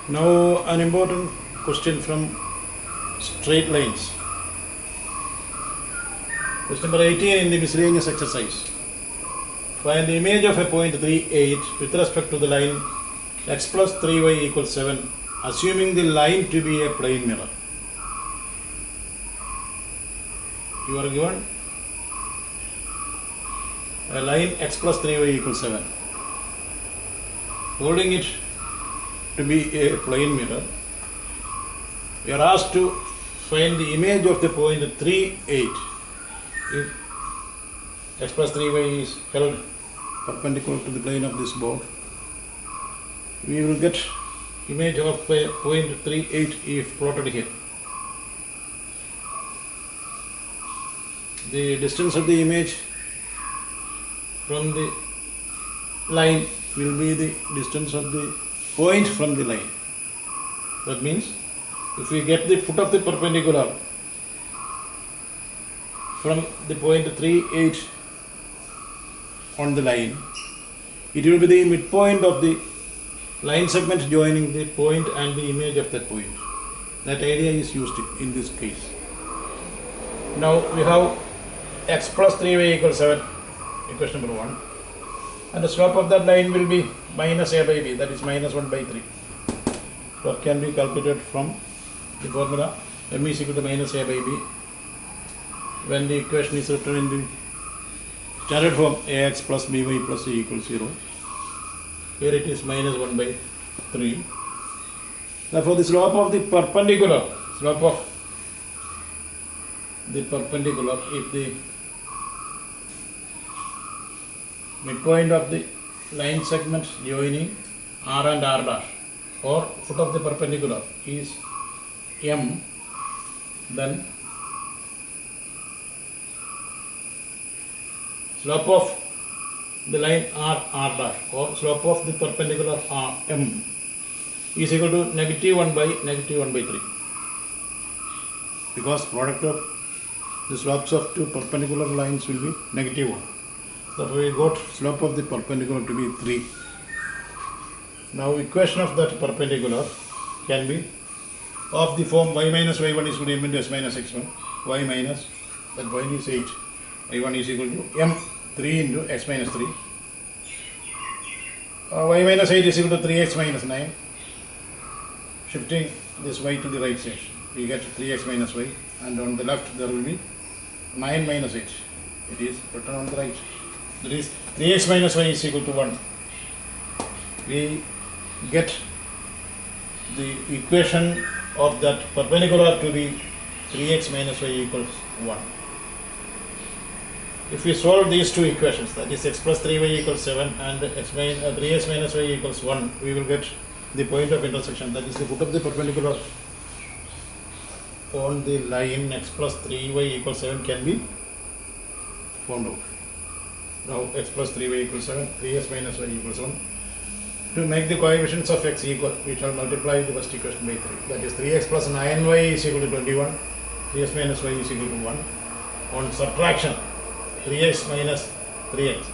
Now an important question from straight lines. Question number 18 in the miscellaneous exercise. Find the image of a point 3,8 with respect to the line x plus 3y equals 7, assuming the line to be a plane mirror. You are given a line x plus 3y equals 7. Holding it to be a plane mirror, we are asked to find the image of the point 3,8. If x plus 3y is held perpendicular to the plane of this board, we will get image of point 3,8 if plotted here. The distance of the image from the line will be the distance of the point from the line. That means if we get the foot of the perpendicular from the point 3,8 on the line, it will be the midpoint of the line segment joining the point and the image of that point. That idea is used in this case. Now we have x plus 3y equals 7, equation number 1, and the slope of that line will be minus a by b, that is minus 1 by 3. What can be calculated from the formula m is equal to minus a by b. When the equation is written in the standard form ax plus by plus c equals 0, here it is minus 1 by 3. Therefore the slope of the perpendicular, if the midpoint of the line segment joining r and r dash, or foot of the perpendicular is m, then slope of the line r dash, or slope of the perpendicular m, is equal to negative 1 by 3, because product of the slopes of two perpendicular lines will be negative 1. Therefore we got slope of the perpendicular to be 3. Now equation of that perpendicular can be of the form y minus y1 is equal to m into s minus x1, y minus, that point is 8, y1 is equal to m 3 into x minus 3, y minus 8 is equal to 3x minus 9. Shifting this y to the right side, we get 3x minus y, and on the left there will be 9 minus 8. It is written on the right. That is 3x minus y is equal to 1. We get the equation of that perpendicular to be 3x minus y equals 1. If we solve these two equations, that is x plus 3y equals 7 and 3x minus y equals 1, we will get the point of intersection, that is the foot of the perpendicular on the line x plus 3y equals 7 can be found out. Now x plus 3y equals 7, 3x minus y equals 1. To make the coefficients of x equal, we shall multiply the first equation by 3. That is 3x plus 9y is equal to 21, 3x minus y is equal to 1. On subtraction, 3x minus 3x.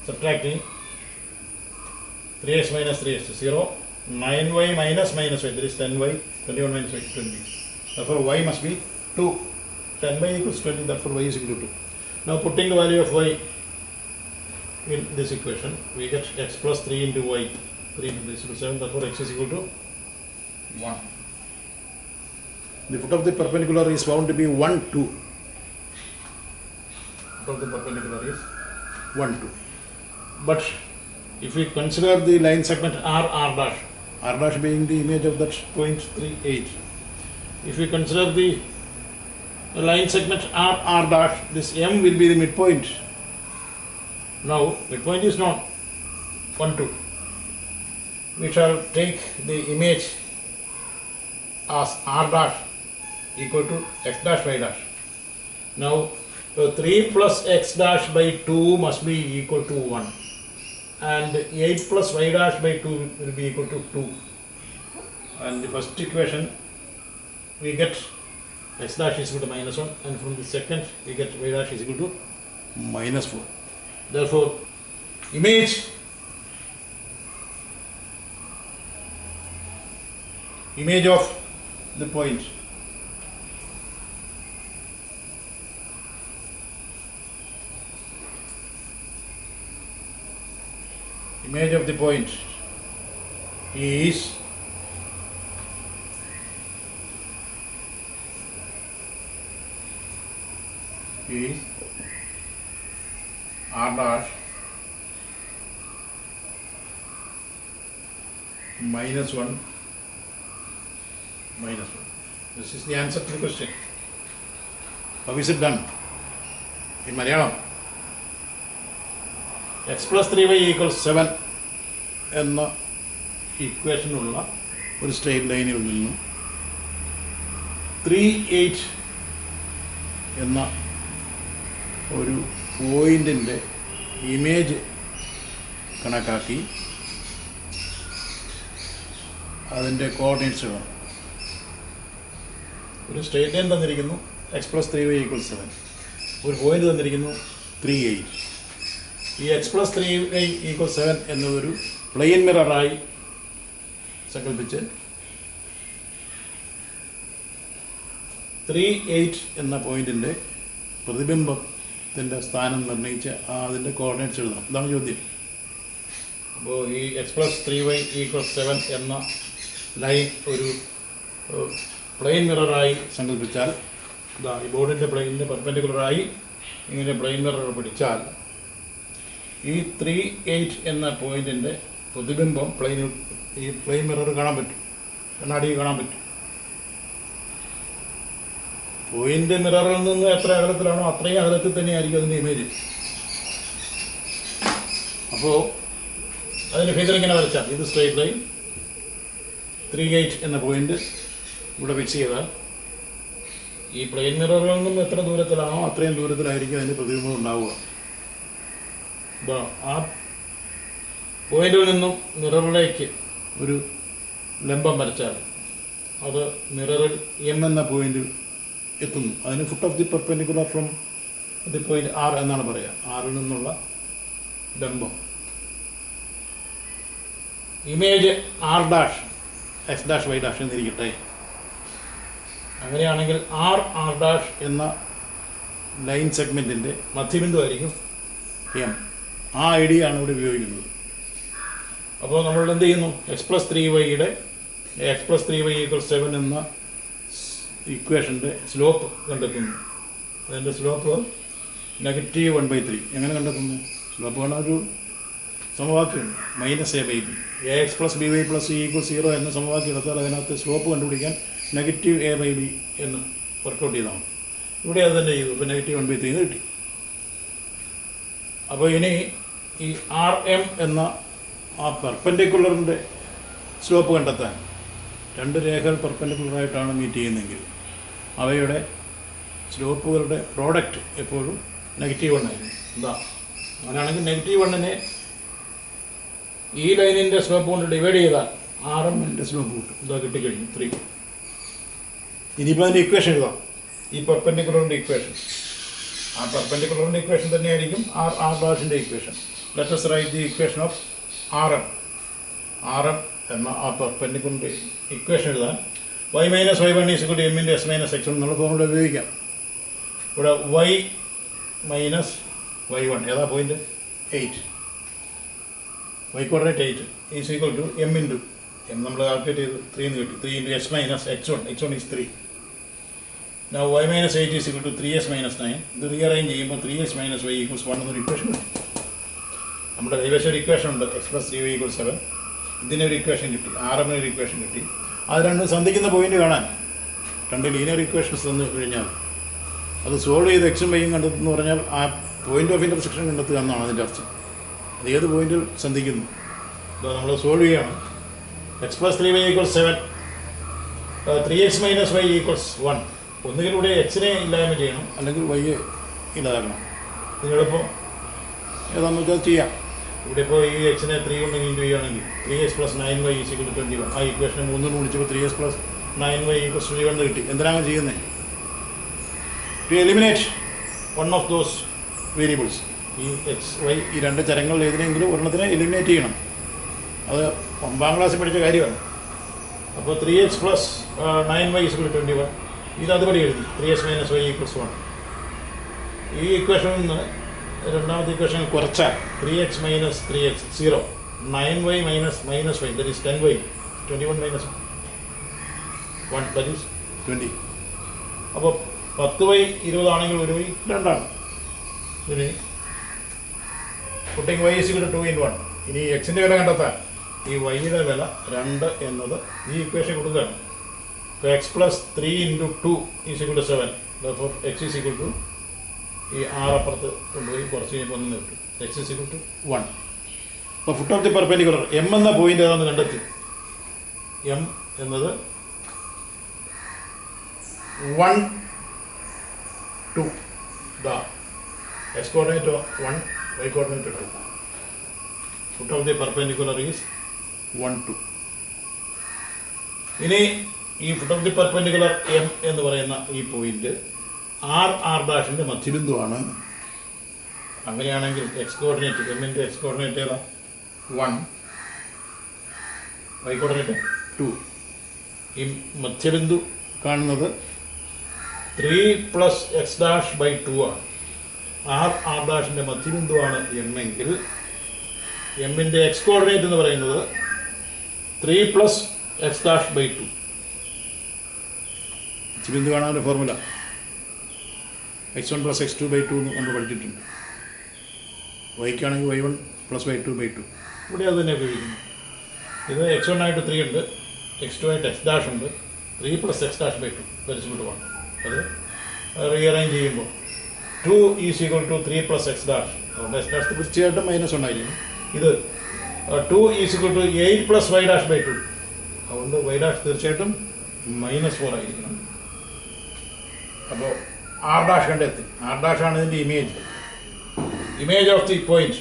Subtracting 3x minus 3x, 0, 9y minus minus y, there is 10y, 21 minus y, 20. Therefore y must be 2, 10y equals 20, therefore y is equal to 2. Now putting the value of y in this equation, we get x plus 3 into y, 3 into 3 is equal to 7, therefore x is equal to 1. The foot of the perpendicular is found to be 1, 2. Foot of the perpendicular is 1, 2. But if we consider the line segment r dash being the image of that point 3,8, if we consider the line segment r dash, this m will be the midpoint. Now midpoint is not 1, 2. We shall take the image as r dash equal to x dash y dash. Now 3 plus x dash by 2 must be equal to 1. And 8 plus y dash by 2 will be equal to 2. And the first equation we get x dash is equal to minus 1, and from the second we get y dash is equal to minus 4. Therefore, image of the point is r dash minus 1 minus 1. This is the answer to the question. How is it done? In Malayalam, x plus 3y equals 7 എന്ന ഇക്വേഷനുള്ള ഒരു straight ലൈനിൽ നിന്നും 3, 8 എന്ന ഒരു പോയിന്റിൻ്റെ image കണക്കാക്കി അതിൻ്റെ coordinates വേണം. ഒരു സ്ട്രെയിറ്റ് ലൈൻ തന്നിരിക്കുന്നു, x plus 3y equals 7. ഒരു പോയിന്റ് തന്നിരിക്കുന്നു 3, 8. ഈ x plus 3y equals 7 എന്നതൊരു പ്ലെയിൻ മിററായി സങ്കല്പിച്ച് 3, 8 എന്ന പോയിന്റിൻ്റെ പ്രതിബിംബത്തിൻ്റെ സ്ഥാനം നിർണ്ണയിച്ച് അതിൻ്റെ കോർഡിനേറ്റ്സ് എഴുതാം. ഇതാണ് ചോദ്യം. അപ്പോൾ ഈ x plus 3y equals 7 എന്ന ലൈൻ ഒരു പ്ലെയിൻ മിററായി സങ്കല്പിച്ചാൽ, ഈ ബോർഡിൻ്റെ പ്ലെയിനിന് പെർപെൻഡിക്കുലറായി ഇങ്ങനെ പ്ലെയിൻ മിറർ പിടിച്ചാൽ ഈ 3, 8 എന്ന പോയിന്റിൻ്റെ പ്രതിബിംബം ഈ പ്ലെയിൻ മിറർ കാണാൻ പറ്റും, കണ്ണാടി കാണാൻ പറ്റും. പോയിന്റ് മിററിൽ നിന്ന് എത്ര അകലത്തിലാണോ അത്രയും അകലത്തിൽ തന്നെയായിരിക്കും അതിൻ്റെ ഇമേജ്. അപ്പോൾ അതിൻ്റെ ഫിഗർ ഇങ്ങനെ വരച്ചാൽ, ഇത് സ്ട്രെയിറ്റ് ലൈൻ, 3, 8 എന്ന പോയിന്റ് ഇവിടെ ഫിക്സ് ചെയ്താൽ ഈ പ്ലെയിൻ മിററിൽ നിന്നും എത്ര ദൂരത്തിലാണോ അത്രയും ദൂരത്തിലായിരിക്കും അതിൻ്റെ പ്രതിബിംബം ഉണ്ടാവുക. ആ പോയിന്റിൽ നിന്നും മിററിലേക്ക് ഒരു ലംബം വരച്ചാൽ അത് മിററിൽ എം എന്ന പോയിന്റിൽ എത്തുന്നു. അതിന് foot of the perpendicular from the point R എന്നാണ് പറയുക. ആറിൽ നിന്നുള്ള ലംബം image R dash X dash Y dash എന്നിരിക്കട്ടെ. അങ്ങനെയാണെങ്കിൽ ആർ ഡാഷ് എന്ന ലൈൻ സെഗ്മെൻറ്റിൻ്റെ മധ്യബിന്ദു ആയിരിക്കും എം. ആ ഐഡിയയാണ് ഇവിടെ ഉപയോഗിക്കുന്നത്. അപ്പോൾ നമ്മൾ എന്ത് ചെയ്യുന്നു, x plus 3y equals 7 എന്ന ഇക്വേഷൻ്റെ സ്ലോപ്പ് കണ്ടെത്തുന്നു. അതിൻ്റെ സ്ലോപ്പ് -1/3. എങ്ങനെ കണ്ടെത്തുന്നു? സ്ലോപ്പ് കാണാൻ ഒരു സമവാക്യമുണ്ട്, -a/b. ax plus by plus c equals 0 എന്ന സമവാക്യം എടുത്താൽ അതിനകത്ത് സ്ലോപ്പ് കണ്ടുപിടിക്കാൻ -a/b എന്ന് വർക്കൗട്ട് ചെയ്താണ്. ഇവിടെ അത് തന്നെ ചെയ്തു. ഇപ്പോൾ -1/3 കിട്ടി. അപ്പോൾ ഇനി ഈ RM എന്ന ആ പെർപെൻഡിക്കുലറിൻ്റെ സ്ലോപ്പ് കണ്ടെത്താൻ, രണ്ട് രേഖകൾ പെർപെൻഡിക്കുലറായിട്ടാണ് മീറ്റ് ചെയ്യുന്നതെങ്കിൽ അവയുടെ സ്ലോപ്പുകളുടെ പ്രോഡക്റ്റ് എപ്പോഴും -1 ആയിരിക്കും. അങ്ങനെയാണെങ്കിൽ -1നെ ഈ ലൈനിൻ്റെ സ്ലോപ്പ് കൊണ്ട് ഡിവൈഡ് ചെയ്താൽ RMൻ്റെ സ്ലോപ്പ് കിട്ടും. കിട്ടിക്കഴിഞ്ഞു 3. ഇനിയിപ്പോൾ അതിൻ്റെ ഇക്വേഷൻ എഴുതാം, ഈ പെർപെൻഡിക്കുലറിൻ്റെ ഇക്വേഷൻ. ആ പെർപെൻഡിക്കുലറിൻ്റെ ഇക്വേഷൻ തന്നെയായിരിക്കും ആർ ഡാഷിൻ്റെ equation. Let us write the equation of RM എന്ന ആ പെർപെൻഡിക്കുലറിൻ്റെ ഇക്വേഷൻ എഴുതാൻ y minus y1 is equal to m into s minus x1 എന്നുള്ള ഫോർമുല ഉപയോഗിക്കാം. ഇവിടെ y minus y1 ഏതാ point 8, y coordinate 8 is equal to m into m നമ്മൾ calculate ചെയ്ത് 3 എന്ന് കിട്ടി. 3 into s minus x1 is 3. Now y minus 8 is equal to 3s minus 9. ഇത് rearrange ചെയ്യുമ്പോൾ 3s minus y equals 1 എന്നൊരു equation കിട്ടി. നമ്മുടെ കൈവശം ഒരു ഇക്വേഷൻ ഉണ്ട്, x plus 3y equals 7. ഇതിനൊരു ഇക്വേഷൻ കിട്ടി, RMനൊരു ഇക്വേഷൻ കിട്ടി. അത് രണ്ടും സന്ധിക്കുന്ന പോയിന്റ് കാണാൻ രണ്ട് ലീനിയർ ഇക്വേഷൻസ് തന്നു കഴിഞ്ഞാൽ അത് സോൾവ് ചെയ്ത് എക്സും വൈയും കണ്ടെത്തുന്നു പറഞ്ഞാൽ ആ പോയിന്റ് ഓഫ് ഇൻ്റർസെക്ഷൻ കണ്ടെത്തുക എന്നാണ് അതിൻ്റെ അർത്ഥം. അത് ഏത് പോയിന്റിൽ സന്ധിക്കുന്നു നമ്മൾ സോൾവ് ചെയ്യണം. x plus 3y equals 7, 3x minus y equals 1. ഒന്നുകിൽ ഇവിടെ എക്സിനെ ഇല്ലായ്മ ചെയ്യണം, അല്ലെങ്കിൽ വൈയെ ഇല്ലാതാക്കണം. ഇതിനെളുപ്പം ഏതാണെന്ന് വെച്ചാൽ ചെയ്യാം. ഇവിടെ ഇപ്പോൾ ഈ എക്സിനെ 3 കൊണ്ട് ഇൻറ്റു ചെയ്യുകയാണെങ്കിൽ 3x plus 9y is equal to 21. ആ ഇക്വേഷനെ 3 കൊണ്ട് ഗുണിച്ചപ്പോൾ 3x plus 9y equals 21 കിട്ടി. എന്തിനാണ് ചെയ്യുന്നത്? To eliminate one of those variables, ഈ എക്സ് വൈ ഈ രണ്ട് ചരങ്ങളിൽ ഏതിനെങ്കിലും ഒരെണ്ണത്തിനെ എലിമിനേറ്റ് ചെയ്യണം. അത് 9ാം ക്ലാസ്സിൽ പഠിച്ച കാര്യമാണ്. അപ്പോൾ 3x പ്ലസ് 9y = 21. ഇത് അതുപടി എഴുതി 3x - y = 1. ഈ ഇക്വേഷനിൽ നിന്ന് രണ്ടാമത്തെ ഇക്വേഷൻ കുറച്ചാൽ 3x - 3x 0, 9y - -y, that is 10y, 21 - 1, that is 20. അപ്പോൾ 10y 20 ആണെങ്കിൽ 1y 2 ആണ്. ഇനി പുട്ടിങ് y = 2 in 1. ഇനി എക്സിൻ്റെ വില കണ്ടെത്താൻ ഈ വൈയുടെ വില 2 എന്നത് ഈ ഇക്വേഷൻ കൊടുക്കുകയാണ്. അപ്പോൾ x + 3 × 2 = 7. therefore x = ഈ 6 അപ്പുറത്ത് കൊണ്ടുപോയി കുറച്ച് കഴിഞ്ഞപ്പോൾ 1 കിട്ടും. x = 1. അപ്പോൾ foot of the perpendicular M എന്ന പോയിന്റ് ഏതാണെന്ന് കണ്ടെത്തി. എം എന്നത് 1, 2. ദാ x coordinate 1, y coordinate 2. Foot of the perpendicular is 1, 2. ഇനി ഈ foot of the perpendicular M എന്ന് പറയുന്ന ഈ പോയിന്റ് r' മധ്യബിന്ദുവാണ്. അങ്ങനെയാണെങ്കിൽ എക്സ് കോർഡിനേറ്റ് എമ്മിൻ്റെ എക്സ് കോർഡിനേറ്റ് ഏതാ 1, y കോർഡിനേറ്റ് 2. ഈ മധ്യബിന്ദു കാണുന്നത് 3 + x'/2 ആണ്. r' മധ്യബിന്ദുവാണ് എം എങ്കിൽ എമ്മിൻ്റെ എക്സ് കോർഡിനേറ്റ് എന്ന് പറയുന്നത് 3 + x'/2. മധ്യബിന്ദു കാണാനുള്ള ഫോർമുല x1 + x2/2 എന്ന് നമ്മൾ പഠിച്ചിട്ടുണ്ട്. വൈക്കാണെങ്കിൽ y1 + y2/2. ഇവിടെ അത് തന്നെ ഉപയോഗിക്കുന്നു. ഇത് x1 ആയിട്ട് 3 ഉണ്ട്, x2 ആയിട്ട് x' ഉണ്ട്, 3 + x'/2 = 1. അത് റീഅറേഞ്ച് ചെയ്യുമ്പോൾ 2 = 3 + x'. അതുകൊണ്ട് x' തീർച്ചയായിട്ടും -1 ആയിരിക്കും. ഇത് 2 = 8 + y'/2. അതുകൊണ്ട് y' തീർച്ചയായിട്ടും -4 ആയിരിക്കണം. അപ്പോൾ r' കണ്ടെത്തി. r' ആണ് ഇതിൻ്റെ ഇമേജ് ഓഫ് ദി പോയിന്റ്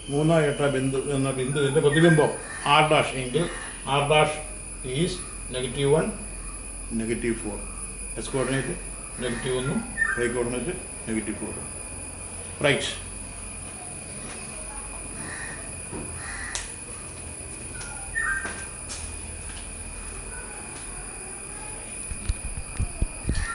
3 ബിന്ദു എന്ന ബിന്ദുവിൻ്റെ പ്രതിബിംബം r' എങ്കിൽ r' is -1, -4. X coordinate -1, y coordinate -4. Right.